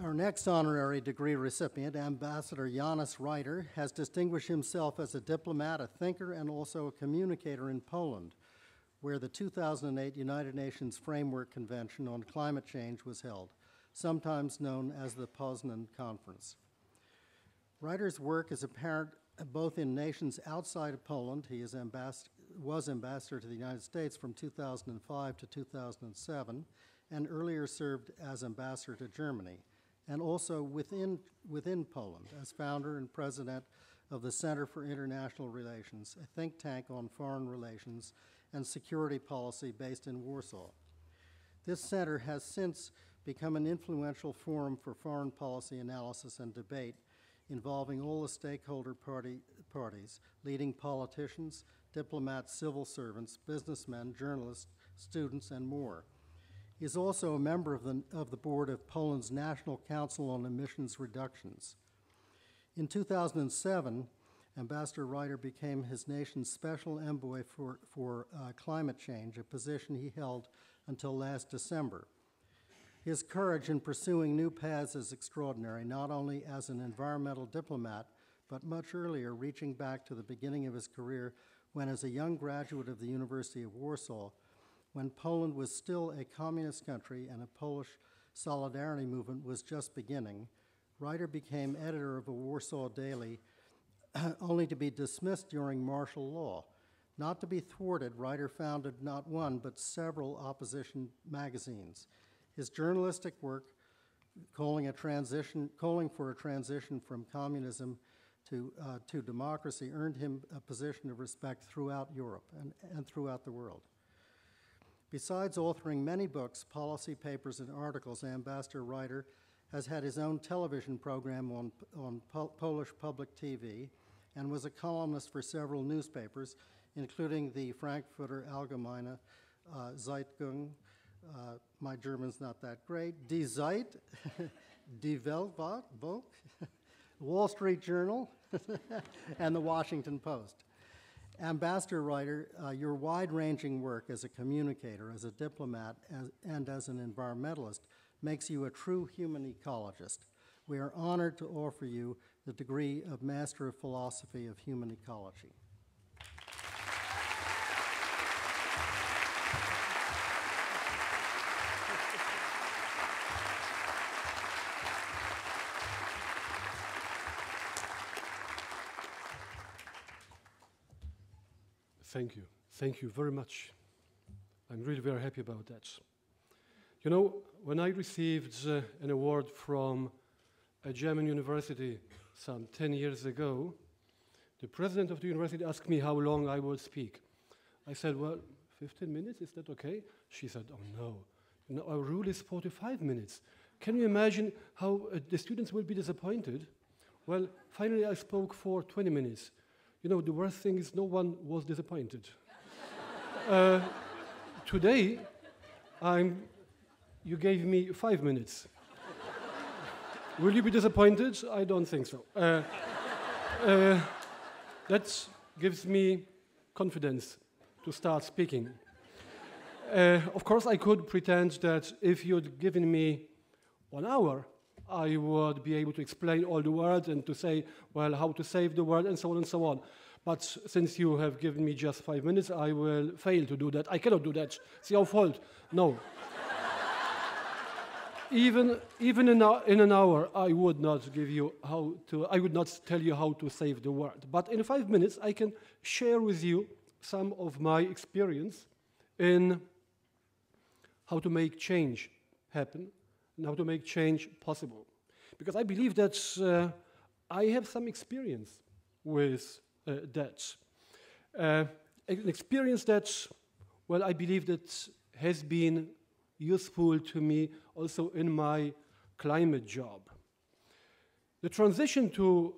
Our next honorary degree recipient, Ambassador Janusz Reiter, has distinguished himself as a diplomat, a thinker, and also a communicator in Poland, where the 2008 United Nations Framework Convention on Climate Change was held, sometimes known as the Poznan Conference. Reiter's work is apparent both in nations outside of Poland. He was ambassador to the United States from 2005 to 2007, and earlier served as ambassador to Germany, and also within Poland as founder and president of the Center for International Relations, a think tank on foreign relations and security policy based in Warsaw. This center has since become an influential forum for foreign policy analysis and debate involving all the stakeholder parties, leading politicians, diplomats, civil servants, businessmen, journalists, students, and more. He is also a member of the board of Poland's National Council on Emissions Reductions. In 2007, Ambassador Reiter became his nation's special envoy for climate change, a position he held until last December. His courage in pursuing new paths is extraordinary, not only as an environmental diplomat, but much earlier, reaching back to the beginning of his career when, as a young graduate of the University of Warsaw, when Poland was still a communist country and a Polish solidarity movement was just beginning, Reiter became editor of a Warsaw daily, only to be dismissed during martial law. Not to be thwarted, Reiter founded not one, but several opposition magazines. His journalistic work, calling for a transition from communism to democracy, earned him a position of respect throughout Europe and throughout the world. Besides authoring many books, policy papers, and articles, Ambassador Reiter has had his own television program on Polish public TV and was a columnist for several newspapers, including the Frankfurter Allgemeine Zeitung, my German's not that great, Die Zeit, Die Weltwoche, Wall Street Journal, and the Washington Post. Ambassador Reiter, your wide-ranging work as a communicator, as a diplomat, and as an environmentalist makes you a true human ecologist. We are honored to offer you the degree of Master of Philosophy of Human Ecology. Thank you. Thank you very much. I'm really very happy about that. You know, when I received an award from a German university some 10 years ago, the president of the university asked me how long I would speak. I said, well, 15 minutes, is that okay? She said, oh no, you know, our rule is 45 minutes. Can you imagine how the students will be disappointed? Well, finally I spoke for 20 minutes. You know, the worst thing is no one was disappointed. Today, you gave me 5 minutes. Will you be disappointed? I don't think so. That gives me confidence to start speaking. Of course, I could pretend that if you'd given me 1 hour, I would be able to explain all the world and to say, well, how to save the world and so on and so on. But since you have given me just 5 minutes, I will fail to do that. I cannot do that. It's your fault. No. Even in an hour, I would not give you I would not tell you how to save the world. But in 5 minutes, I can share with you some of my experience in how to make change happen and how to make change possible. Because I believe that I have some experience with that. An experience that, well, I believe that has been useful to me also in my climate job. The transition to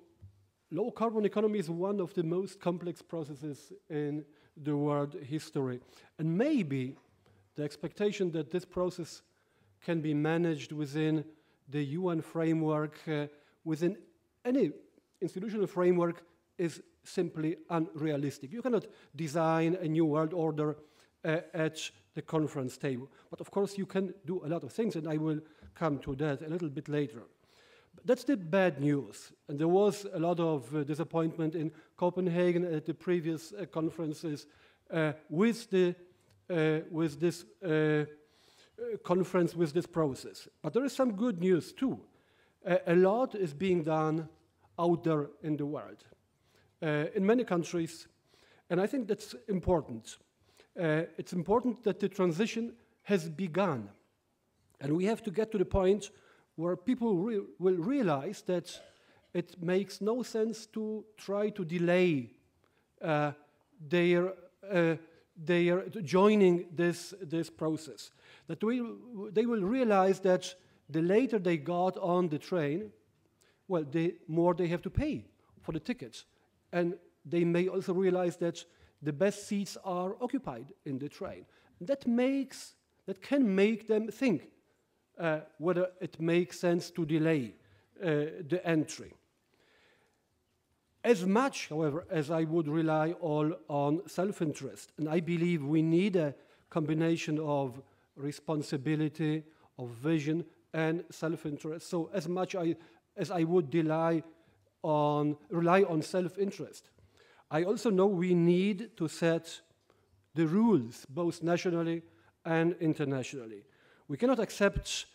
low-carbon economy is one of the most complex processes in the world history. And maybe the expectation that this process can be managed within the UN framework, within any institutional framework, is simply unrealistic. You cannot design a new world order at the conference table. But of course, you can do a lot of things, and I will come to that a little bit later. But that's the bad news. And there was a lot of disappointment in Copenhagen at the previous conferences with this conference, with this process. But there is some good news too. A lot is being done out there in the world, in many countries, and I think that's important. It's important that the transition has begun, and we have to get to the point where people will realize that it makes no sense to try to delay their joining this process. That they will realize that the later they got on the train, well, the more they have to pay for the tickets. And they may also realize that the best seats are occupied in the train. That can make them think whether it makes sense to delay the entry. As much, however, as I would rely all on self-interest, and I believe we need a combination of responsibility, of vision, and self-interest. So as much as I would rely on self-interest, I also know we need to set the rules, both nationally and internationally. We cannot accept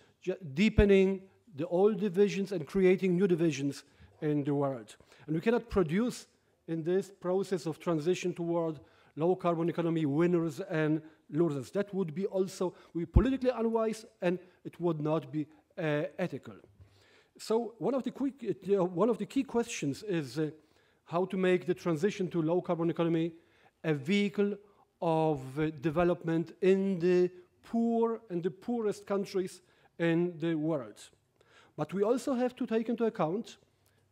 deepening the old divisions and creating new divisions in the world. And we cannot produce, in this process of transition toward low-carbon economy, winners and losers. That would be also politically unwise, and it would not be ethical. So one of the key questions is how to make the transition to low-carbon economy a vehicle of development in the poor and the poorest countries in the world. But we also have to take into account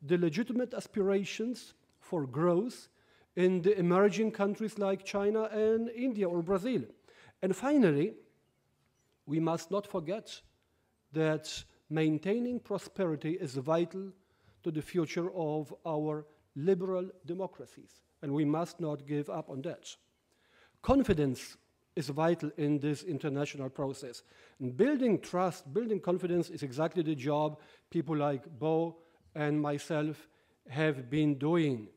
the legitimate aspirations for growth in the emerging countries like China and India or Brazil. And finally, we must not forget that maintaining prosperity is vital to the future of our liberal democracies, and we must not give up on that. Confidence is vital in this international process. And building trust, building confidence is exactly the job people like Bo and myself have been doing.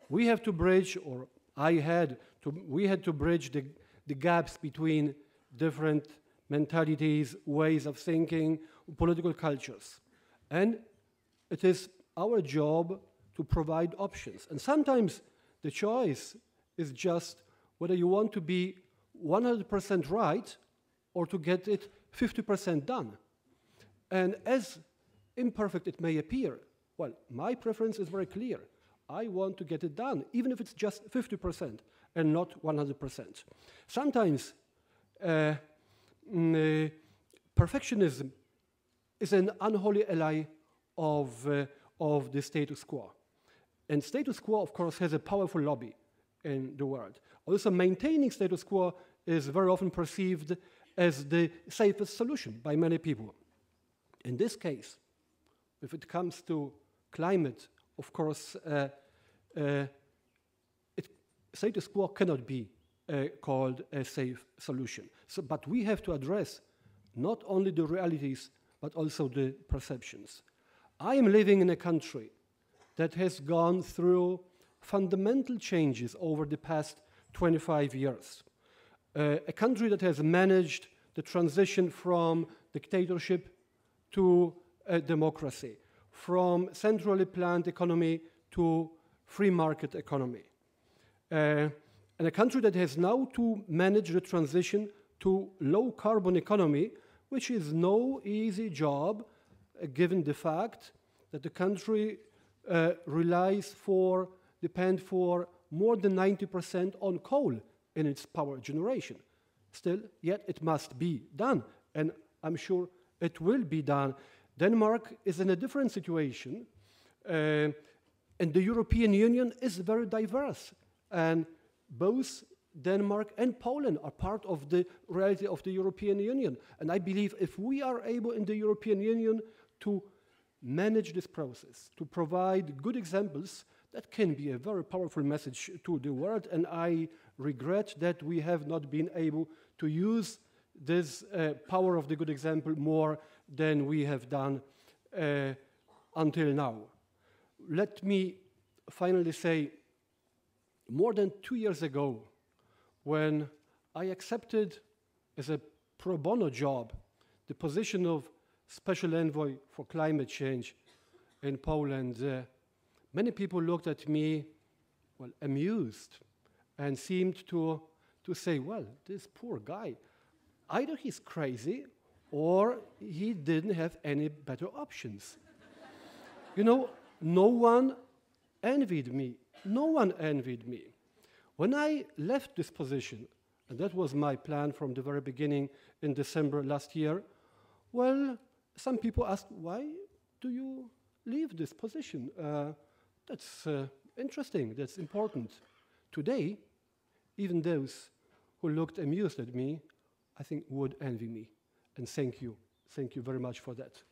We have to bridge, or we had to bridge the gaps between different mentalities, ways of thinking, political cultures. And it is our job to provide options. And sometimes the choice is just whether you want to be 100% right or to get it 50% done. And as imperfect it may appear, well, my preference is very clear. I want to get it done, even if it's just 50% and not 100%. Sometimes perfectionism is an unholy ally of the status quo. And status quo, of course, has a powerful lobby in the world. Also, maintaining status quo is very often perceived as the safest solution by many people. In this case, if it comes to climate, of course, status quo cannot be called a safe solution. But we have to address not only the realities, but also the perceptions. I am living in a country that has gone through fundamental changes over the past 25 years. A country that has managed the transition from dictatorship to democracy, from centrally planned economy to free market economy. And a country that has now to manage the transition to low carbon economy, which is no easy job, given the fact that the country depends for more than 90% on coal in its power generation. Still, yet it must be done, and I'm sure it will be done. Denmark is in a different situation, and the European Union is very diverse, and both Denmark and Poland are part of the reality of the European Union. And I believe if we are able in the European Union to manage this process, to provide good examples, that can be a very powerful message to the world. And I regret that we have not been able to use this power of the good example more than we have done until now. Let me finally say, more than 2 years ago, when I accepted as a pro bono job the position of Special Envoy for Climate Change in Poland, many people looked at me, well, amused, and seemed to say, well, this poor guy, either he's crazy or he didn't have any better options. You know, no one envied me. No one envied me. When I left this position, and that was my plan from the very beginning in December last year, well, some people asked, why do you leave this position? That's interesting, that's important. Today, even those who looked amused at me, I think would envy me. And thank you very much for that.